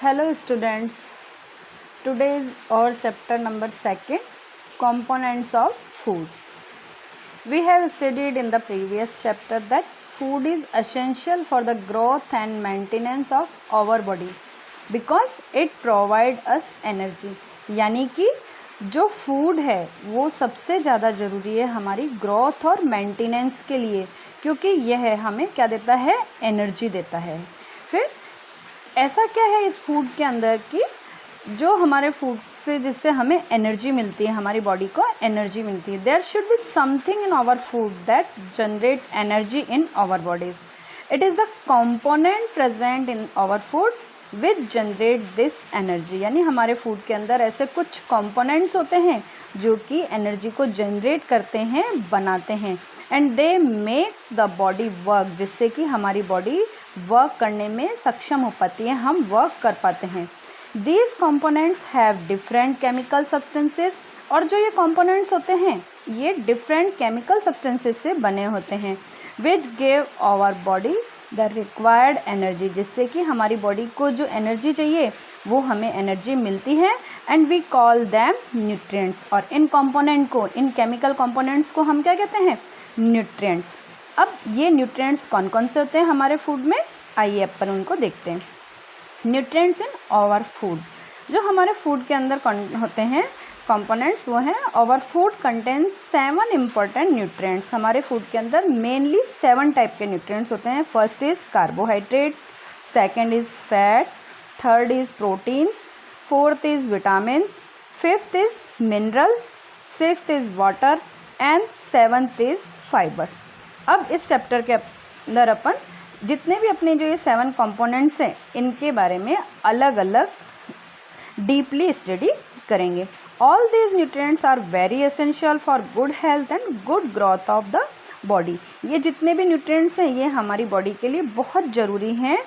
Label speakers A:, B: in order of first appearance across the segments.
A: Hello students, today is our chapter number 2, components of food. We have studied in the previous chapter that food is essential for the growth and maintenance of our body because it provides us energy. यानी कि जो food है वो सबसे ज़्यादा ज़रूरी है हमारी ग्रोथ और मेंटेनेंस के लिए, क्योंकि यह हमें क्या देता है, एनर्जी देता है। फिर ऐसा क्या है इस फूड के अंदर कि जो हमारे फूड से जिससे हमें एनर्जी मिलती है, हमारी बॉडी को एनर्जी मिलती है। There should be something in our food that generate energy in our bodies. It is the component present in our food which generate this energy. यानी हमारे फूड के अंदर ऐसे कुछ कंपोनेंट्स होते हैं जो कि एनर्जी को जनरेट करते हैं, बनाते हैं, and they make the body work, जिससे कि हमारी बॉडी वर्क करने में सक्षम हो पाती है, हम वर्क कर पाते हैं। These components have different chemical substances, और जो ये कंपोनेंट्स होते हैं ये डिफरेंट केमिकल सब्सटेंसेस से बने होते हैं, which give our body the required energy, जिससे कि हमारी बॉडी को जो एनर्जी चाहिए वो हमें एनर्जी मिलती है, and we call them nutrients. और इन कंपोनेंट को, इन केमिकल कंपोनेंट्स को हम क्या कहते हैं, न्यूट्रिएंट्स। अब ये न्यूट्रिएंट्स कौन कौन से होते हैं हमारे फूड में, आइए अपन उनको देखते हैं। न्यूट्रिएंट्स इन आवर फूड, जो हमारे फूड के अंदर होते हैं कंपोनेंट्स, वो हैं our food contains 7 important nutrients. हमारे फूड के अंदर मेनली 7 टाइप के न्यूट्रिएंट्स होते हैं। First is carbohydrate, second is fat, third is proteins, fourth is vitamins, fifth is minerals, sixth is water, and seventh is fibres. अब इस chapter के अंदर अपन जितने भी अपने जो ये 7 कंपोनेंट्स हैं इनके बारे में अलग अलग डीपली स्टडी करेंगे। All these nutrients are very essential for good health and good growth of the body. ये जितने भी न्यूट्रिएंट्स हैं ये हमारी बॉडी के लिए बहुत ज़रूरी हैं,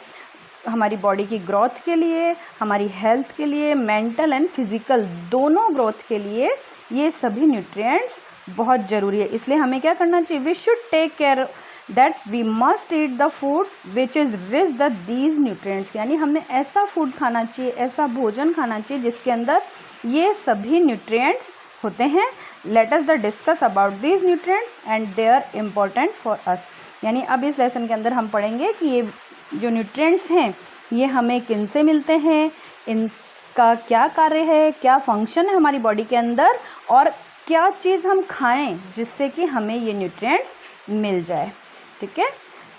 A: हमारी बॉडी की ग्रोथ के लिए, हमारी हेल्थ के लिए, मेंटल एंड फिजिकल दोनों ग्रोथ के लिए ये सभी न्यूट्रिएंट्स बहुत ज़रूरी है। इसलिए हमें क्या करना चाहिए, we should take care that we must eat the food which is rich the these nutrients. यानी हमने ऐसा फूड खाना चाहिए, ऐसा भोजन खाना चाहिए जिसके अंदर ये सभी न्यूट्रिएंट्स होते हैं। Let us the discuss about these nutrients and they are important for us. यानी अब इस लेसन के अंदर हम पढ़ेंगे कि ये जो न्यूट्रिएंट्स हैं ये हमें किन से मिलते हैं, इनका क्या कार्य है, क्या फंक्शन है हमारी बॉडी के अंदर, और क्या चीज़ हम खाएं जिससे कि हमें ये न्यूट्रिएंट्स मिल जाए। ठीक है,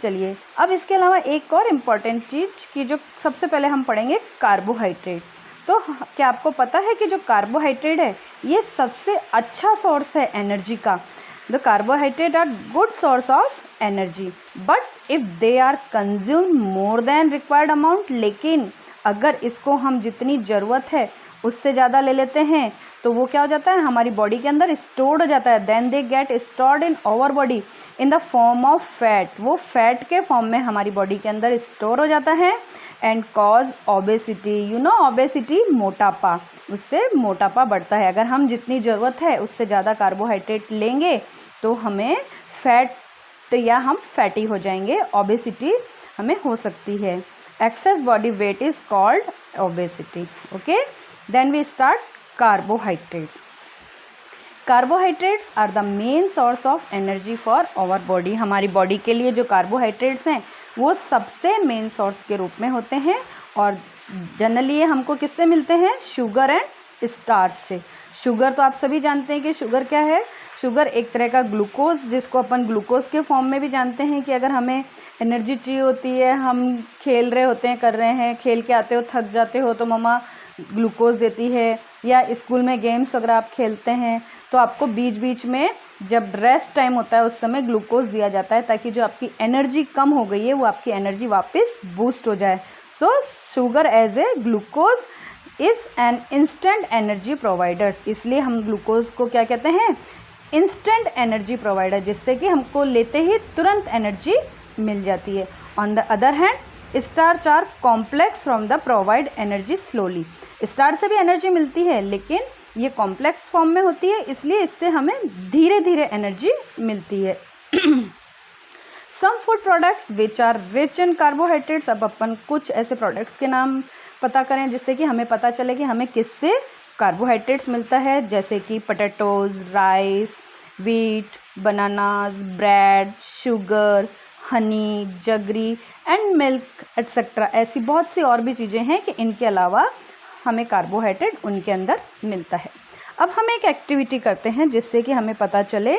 A: चलिए अब इसके अलावा एक और इम्पॉर्टेंट चीज़ कि जो सबसे पहले हम पढ़ेंगे कार्बोहाइड्रेट। तो क्या आपको पता है कि जो कार्बोहाइड्रेट है ये सबसे अच्छा सोर्स है एनर्जी का। The carbohydrate are good source of energy, but if they are consume more than required amount, लेकिन अगर इसको हम जितनी ज़रूरत है उससे ज़्यादा ले लेते हैं तो वो क्या हो जाता है, हमारी बॉडी के अंदर स्टोर्ड हो जाता है। Then they get stored in our body in the form of fat. वो फैट के फॉर्म में हमारी बॉडी के अंदर स्टोर हो जाता है, and cause obesity. You know obesity, मोटापा, उससे मोटापा बढ़ता है। अगर हम जितनी ज़रूरत है उससे ज़्यादा कार्बोहाइड्रेट लेंगे तो हमें फैट या हम फैटी हो जाएंगे, ओबेसिटी हमें हो सकती है। Excess body weight is called obesity. Okay, then we start carbohydrates. Carbohydrates are the main source of energy for our body. हमारी बॉडी के लिए जो कार्बोहाइड्रेट्स हैं वो सबसे मेन सोर्स के रूप में होते हैं, और जनरली ये हमको किससे मिलते हैं, शुगर एंड स्टार्च से। शुगर तो आप सभी जानते हैं कि शुगर क्या है, शुगर एक तरह का ग्लूकोज, जिसको अपन ग्लूकोज के फॉर्म में भी जानते हैं कि अगर हमें एनर्जी चाहिए होती है, हम खेल रहे होते हैं, कर रहे हैं, खेल के आते हो थक जाते हो तो मम्मा ग्लूकोज देती है, या स्कूल में गेम्स अगर आप खेलते हैं तो आपको बीच बीच में जब रेस्ट टाइम होता है उस समय ग्लूकोज दिया जाता है, ताकि जो आपकी एनर्जी कम हो गई है वो आपकी एनर्जी वापस बूस्ट हो जाए। So sugar as a glucose is an instant energy providers. इसलिए हम ग्लूकोज को क्या कहते हैं, इंस्टेंट एनर्जी प्रोवाइडर, जिससे कि हमको लेते ही तुरंत एनर्जी मिल जाती है। On the other hand starch are complex from the provide energy slowly. Starch से भी एनर्जी मिलती है लेकिन ये कॉम्प्लेक्स फॉर्म में होती है, इसलिए इससे हमें धीरे धीरे एनर्जी मिलती है। Some food products which are rich in carbohydrates. अब अपन कुछ ऐसे प्रोडक्ट्स के नाम पता करें जिससे कि हमें पता चले कि हमें किससे कार्बोहाइड्रेट्स मिलता है, जैसे कि potatoes, rice, wheat, bananas, bread, sugar, honey, jaggery and milk etcetera. ऐसी बहुत सी और भी चीज़ें हैं कि इनके अलावा हमें कार्बोहाइड्रेट उनके अंदर मिलता है। अब हम एक एक्टिविटी करते हैं जिससे कि हमें पता चले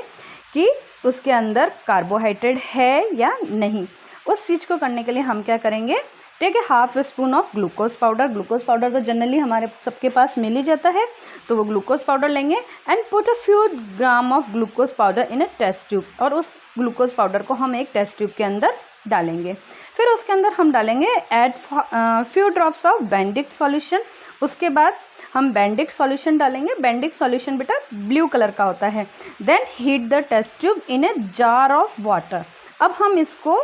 A: कि उसके अंदर कार्बोहाइड्रेट है या नहीं। उस चीज़ को करने के लिए हम क्या करेंगे, take a half spoon of glucose powder. Glucose powder तो जनरली हमारे सबके पास मिल ही जाता है, तो वो ग्लूकोज पाउडर लेंगे and put a few gram of glucose powder in a test tube, और उस ग्लूकोज पाउडर को हम एक टेस्ट ट्यूब के अंदर डालेंगे। फिर उसके अंदर हम डालेंगे add few drops of Benedict solution. उसके बाद हम बेंडिक सॉल्यूशन डालेंगे। बेंडिक सॉल्यूशन बेटा ब्लू कलर का होता है। Then heat the test tube in a jar of water. अब हम इसको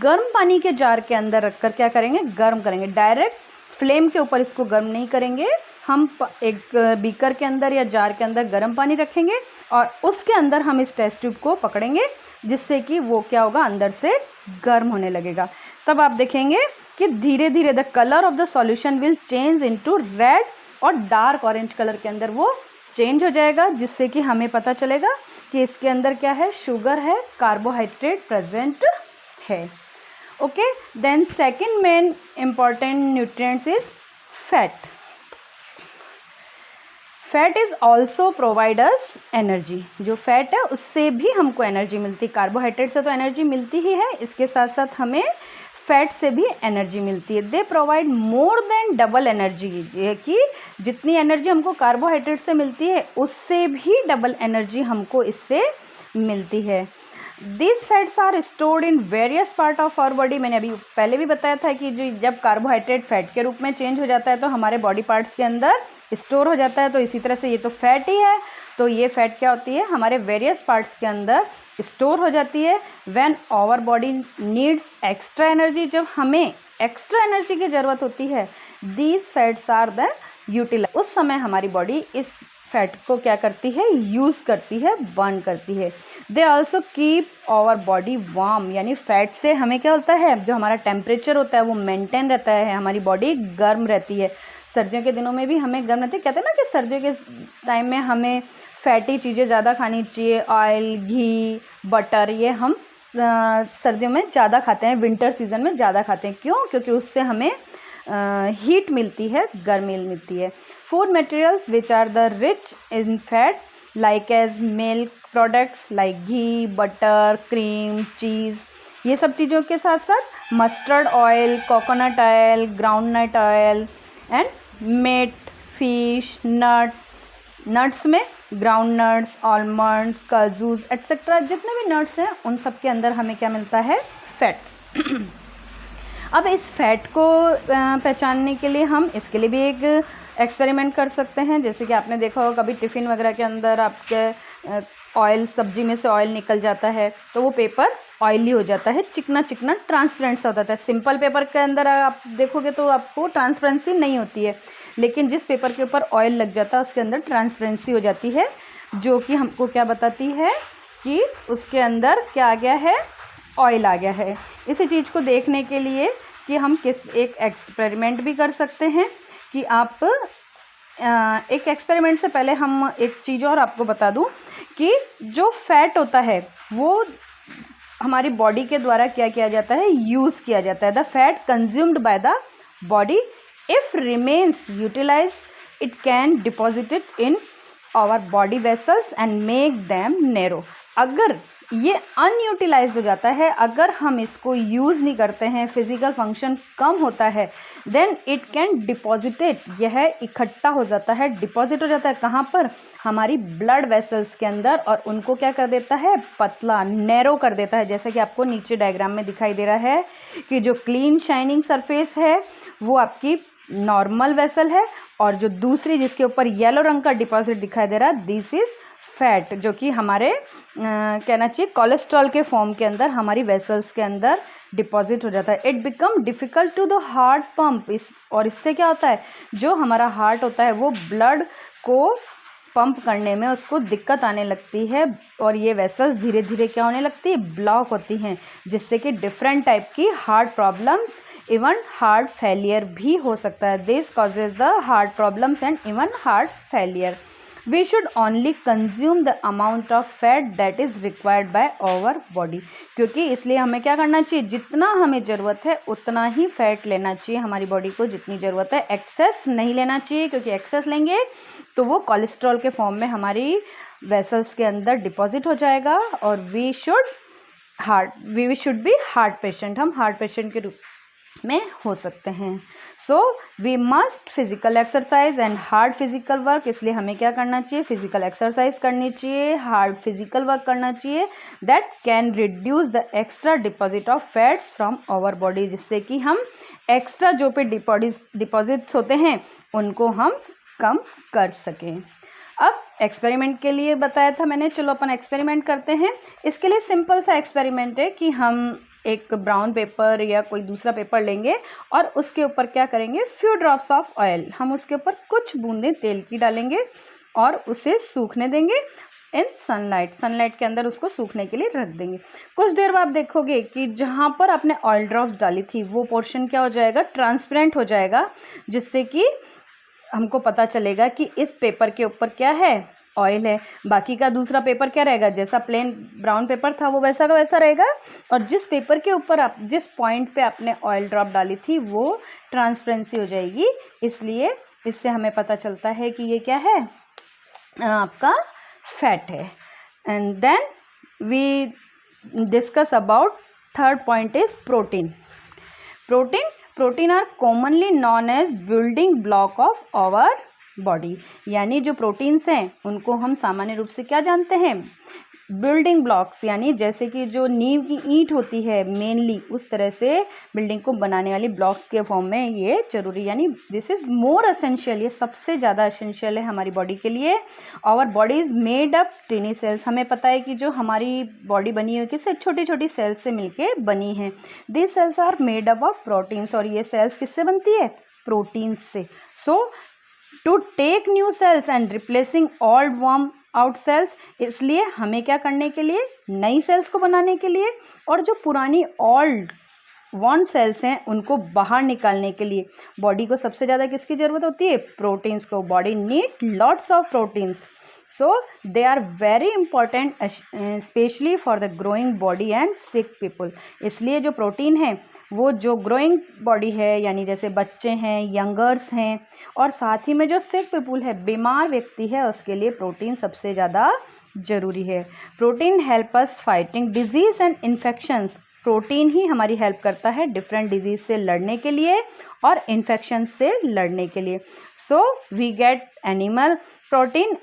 A: गर्म पानी के जार के अंदर रखकर क्या करेंगे, गर्म करेंगे। डायरेक्ट फ्लेम के ऊपर इसको गर्म नहीं करेंगे, हम एक बीकर के अंदर या जार के अंदर गर्म पानी रखेंगे और उसके अंदर हम इस टेस्ट ट्यूब को पकड़ेंगे, जिससे कि वो क्या होगा, अंदर से गर्म होने लगेगा। तब आप देखेंगे कि धीरे धीरे the colour of the solution will change into red और डार्क ऑरेंज कलर के अंदर वो चेंज हो जाएगा, जिससे कि हमें पता चलेगा कि इसके अंदर क्या है, शुगर है, कार्बोहाइड्रेट प्रेजेंट है। Okay, then second main important nutrients is fat. Fat is also provide us energy. जो फैट है उससे भी हमको एनर्जी मिलती है। कार्बोहाइड्रेट से तो एनर्जी मिलती ही है, इसके साथ साथ हमें फैट से भी एनर्जी मिलती है। They provide more than double energy. ये कि जितनी एनर्जी हमको कार्बोहाइड्रेट से मिलती है उससे भी डबल एनर्जी हमको इससे मिलती है। This fats are stored in various part of our body. मैंने अभी पहले भी बताया था कि जो जब कार्बोहाइड्रेट फैट के रूप में चेंज हो जाता है तो हमारे बॉडी पार्ट्स के अंदर स्टोर हो जाता है। तो इसी तरह से ये तो फैट ही है, तो ये फैट क्या होती है, हमारे वेरियस पार्ट्स के अंदर स्टोर हो जाती है। When our body needs extra energy, जब हमें एक्स्ट्रा एनर्जी की ज़रूरत होती है, these fats are the utilize. उस समय हमारी बॉडी इस फैट को क्या करती है, यूज़ करती है, बर्न करती है। They also keep our body warm, यानी फैट से हमें क्या होता है, जो हमारा टेम्परेचर होता है वो मेंटेन रहता है, हमारी बॉडी गर्म रहती है। सर्दियों के दिनों में भी हमें गर्म रहती है। कहते हैं ना कि सर्दियों के टाइम में हमें फैटी चीज़ें ज़्यादा खानी चाहिए, ऑयल, घी, बटर, ये हम सर्दियों में ज़्यादा खाते हैं, विंटर सीजन में ज़्यादा खाते हैं। क्यों? क्योंकि उससे हमें हीट मिलती है, गर्मी मिलती है। Food materials which are the rich in fat like as milk products like ghee, butter, cream, cheese, ये सब चीज़ों के साथ साथ mustard oil, coconut oil, groundnut oil and meat, fish, nuts में ग्राउंड नट्स, आलमंड, काजूज एट्सेट्रा, जितने भी नट्स हैं उन सब के अंदर हमें क्या मिलता है, फैट। अब इस फैट को पहचानने के लिए हम इसके लिए भी एक एक्सपेरिमेंट कर सकते हैं। जैसे कि आपने देखा होगा कभी टिफ़िन वगैरह के अंदर आपके ऑयल, सब्जी में से ऑयल निकल जाता है तो वो पेपर ऑयली हो जाता है, चिकना चिकना ट्रांसपेरेंट सा होता है। सिंपल पेपर के अंदर आप देखोगे तो आपको ट्रांसपेरेंसी नहीं होती है, लेकिन जिस पेपर के ऊपर ऑयल लग जाता है उसके अंदर ट्रांसपेरेंसी हो जाती है, जो कि हमको क्या बताती है कि उसके अंदर क्या आ गया है, ऑयल आ गया है। इसी चीज़ को देखने के लिए कि हम एक एक्सपेरिमेंट भी कर सकते हैं कि आप एक एक्सपेरिमेंट से पहले हम एक चीज़ और आपको बता दूं कि जो फैट होता है वो हमारी बॉडी के द्वारा क्या किया जाता है, यूज़ किया जाता है। The fat consumed by the body if remains utilize it can deposited in our body vessels and make them narrow. अगर ये अनयूटिलाइज हो जाता है, अगर हम इसको यूज़ नहीं करते हैं, फिजिकल फंक्शन कम होता है, देन इट कैन डिपॉजिटेड, यह इकट्ठा हो जाता है, डिपॉजिट हो जाता है कहाँ पर, हमारी ब्लड वेसल्स के अंदर, और उनको क्या कर देता है, पतला, नैरो कर देता है। जैसा कि आपको नीचे डायग्राम में दिखाई दे रहा है कि जो क्लीन शाइनिंग सरफेस है वो आपकी नॉर्मल वेसल है, और जो दूसरी जिसके ऊपर येलो रंग का डिपॉजिट दिखाई दे रहा है, दिस इज फैट, जो कि हमारे कहना चाहिए कोलेस्ट्रॉल के फॉर्म के अंदर हमारी वेसल्स के अंदर डिपॉजिट हो जाता है। It become difficult to the heart pump, और इससे क्या होता है, जो हमारा हार्ट होता है वो ब्लड को पंप करने में उसको दिक्कत आने लगती है और ये वेसल्स धीरे धीरे क्या होने लगती है, ब्लॉक होती हैं, जिससे कि डिफरेंट टाइप की heart problems, even heart failure भी हो सकता है. This causes the heart problems and even heart failure. We should only consume the amount of fat that is required by our body. क्योंकि इसलिए हमें क्या करना चाहिए, जितना हमें ज़रूरत है उतना ही फैट लेना चाहिए हमारी बॉडी को जितनी ज़रूरत है. एक्सेस नहीं लेना चाहिए, क्योंकि एक्सेस लेंगे तो वो कोलेस्ट्रॉल के फॉर्म में हमारी वेसल्स के अंदर डिपॉजिट हो जाएगा और we should be heart patient. हम हार्ट पेशेंट के रूप में हो सकते हैं. So we must physical exercise and hard physical work. इसलिए हमें क्या करना चाहिए, फिजिकल एक्सरसाइज करनी चाहिए, हार्ड फिजिकल वर्क करना चाहिए. That can reduce the extra deposit of fats from our body, जिससे कि हम एक्स्ट्रा जो पे डिपॉजिट्स होते हैं उनको हम कम कर सकें. अब एक्सपेरिमेंट के लिए बताया था मैंने, चलो अपन एक्सपेरिमेंट करते हैं. इसके लिए सिंपल सा एक्सपेरिमेंट है कि हम एक ब्राउन पेपर या कोई दूसरा पेपर लेंगे और उसके ऊपर क्या करेंगे, फ्यू ड्रॉप्स ऑफ ऑयल, हम उसके ऊपर कुछ बूंदें तेल की डालेंगे और उसे सूखने देंगे इन सनलाइट के अंदर उसको सूखने के लिए रख देंगे. कुछ देर बाद देखोगे कि जहाँ पर आपने ऑयल ड्रॉप्स डाली थी वो पोर्शन क्या हो जाएगा, ट्रांसपेरेंट हो जाएगा, जिससे कि हमको पता चलेगा कि इस पेपर के ऊपर क्या है, ऑयल है. बाकी का दूसरा पेपर क्या रहेगा, जैसा प्लेन ब्राउन पेपर था वो वैसा का वैसा रहेगा, और जिस पेपर के ऊपर आप जिस पॉइंट पे आपने ऑयल ड्रॉप डाली थी वो ट्रांसपेरेंसी हो जाएगी. इसलिए इससे हमें पता चलता है कि ये क्या है, आपका फैट है. And then we discuss about third point is protein. Protein are commonly known as building block of our body. यानी जो प्रोटीन्स हैं उनको हम सामान्य रूप से क्या जानते हैं, बिल्डिंग ब्लॉक्स. यानी जैसे कि जो नींव की ईंट होती है मेनली, उस तरह से बिल्डिंग को बनाने वाली ब्लॉक के फॉर्म में ये जरूरी, यानी दिस इज मोर एसेंशियल, ये सबसे ज़्यादा एसेंशियल है हमारी बॉडी के लिए. Our body is made up tiny cells. हमें पता है कि जो हमारी बॉडी बनी हुई किससे, छोटी छोटी सेल्स से मिलके बनी है. This cells are made up of proteins. और ये सेल्स किससे बनती है, प्रोटीन्स से. So to take new cells and replacing old worn out cells. इसलिए हमें क्या करने के लिए, नई सेल्स को बनाने के लिए, और जो पुरानी ओल्ड वॉर्न सेल्स हैं उनको बाहर निकालने के लिए बॉडी को सबसे ज़्यादा किसकी ज़रूरत होती है, प्रोटीन्स को. Body need lots of proteins. So they are very important specially for the growing body and sick people. इसलिए जो प्रोटीन है वो जो ग्रोइंग बॉडी है, यानी जैसे बच्चे हैं, यंगर्स हैं, और साथ ही में जो सिक पीपल है, बीमार व्यक्ति है, उसके लिए प्रोटीन सबसे ज़्यादा ज़रूरी है. Protein help us fighting disease and infections. Protein ही हमारी हेल्प करता है डिफरेंट डिजीज से लड़ने के लिए और इन्फेक्शन से लड़ने के लिए. So we get animal protein.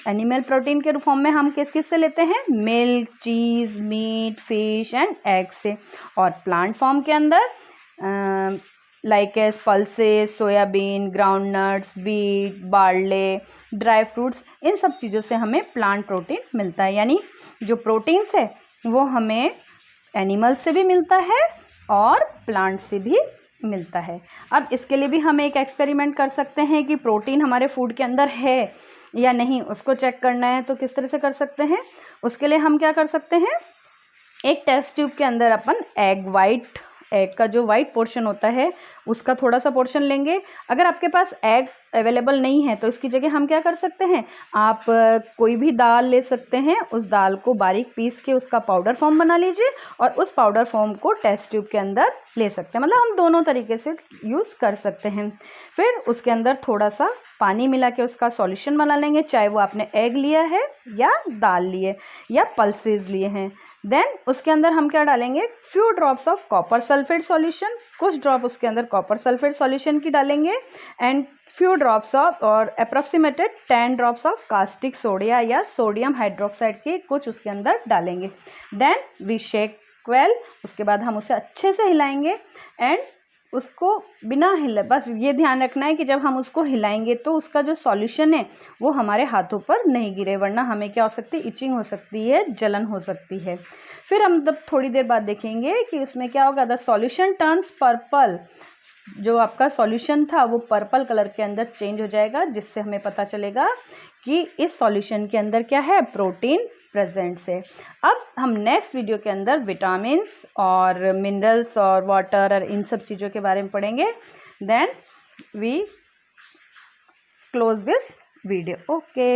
A: Animal protein के फॉर्म में हम किस से लेते हैं, milk, cheese, meat, fish and egg से. और प्लांट फॉर्म के अंदर like as pulses, soybean, groundnuts, wheat, barley, dry fruits, इन सब चीज़ों से हमें प्लांट प्रोटीन मिलता है. यानी जो प्रोटीन्स है वो हमें एनिमल से भी मिलता है और प्लांट से भी मिलता है. अब इसके लिए भी हम एक एक्सपेरिमेंट कर सकते हैं कि प्रोटीन हमारे फूड के अंदर है या नहीं, उसको चेक करना है तो किस तरह से कर सकते हैं. उसके लिए हम क्या कर सकते हैं, एक टेस्ट ट्यूब के अंदर अपन एग का जो वाइट पोर्शन होता है उसका थोड़ा सा पोर्शन लेंगे. अगर आपके पास एग अवेलेबल नहीं है तो इसकी जगह हम क्या कर सकते हैं, आप कोई भी दाल ले सकते हैं, उस दाल को बारीक पीस के उसका पाउडर फॉर्म बना लीजिए और उस पाउडर फॉर्म को टेस्ट ट्यूब के अंदर ले सकते हैं. मतलब हम दोनों तरीके से यूज़ कर सकते हैं. फिर उसके अंदर थोड़ा सा पानी मिला के उसका सॉल्यूशन बना लेंगे, चाहे वो आपने एग लिया है या दाल लिए या पल्सेस लिए हैं. देन उसके अंदर हम क्या डालेंगे, few drops of copper sulphate solution, कुछ ड्रॉप उसके अंदर कॉपर सल्फेट सॉल्यूशन की डालेंगे, एंड फ्यू ड्रॉप्स ऑफ और approximated 10 drops of caustic soda या सोडियम हाइड्रोक्साइड के कुछ उसके अंदर डालेंगे. Then we shake well. उसके बाद हम उसे अच्छे से हिलाएंगे एंड उसको बिना हिले, बस ये ध्यान रखना है कि जब हम उसको हिलाएंगे तो उसका जो सॉल्यूशन है वो हमारे हाथों पर नहीं गिरे, वरना हमें क्या हो सकती है, इचिंग हो सकती है, जलन हो सकती है. फिर हम तब थोड़ी देर बाद देखेंगे कि उसमें क्या होगा, द सॉल्यूशन टर्न्स पर्पल जो आपका सॉल्यूशन था वो पर्पल कलर के अंदर चेंज हो जाएगा, जिससे हमें पता चलेगा कि इस सॉल्यूशन के अंदर क्या है, प्रोटीन प्रेजेंट है। अब हम नेक्स्ट वीडियो के अंदर विटामिन्स और मिनरल्स और वाटर और इन सब चीज़ों के बारे में पढ़ेंगे। Then we close this video. Okay.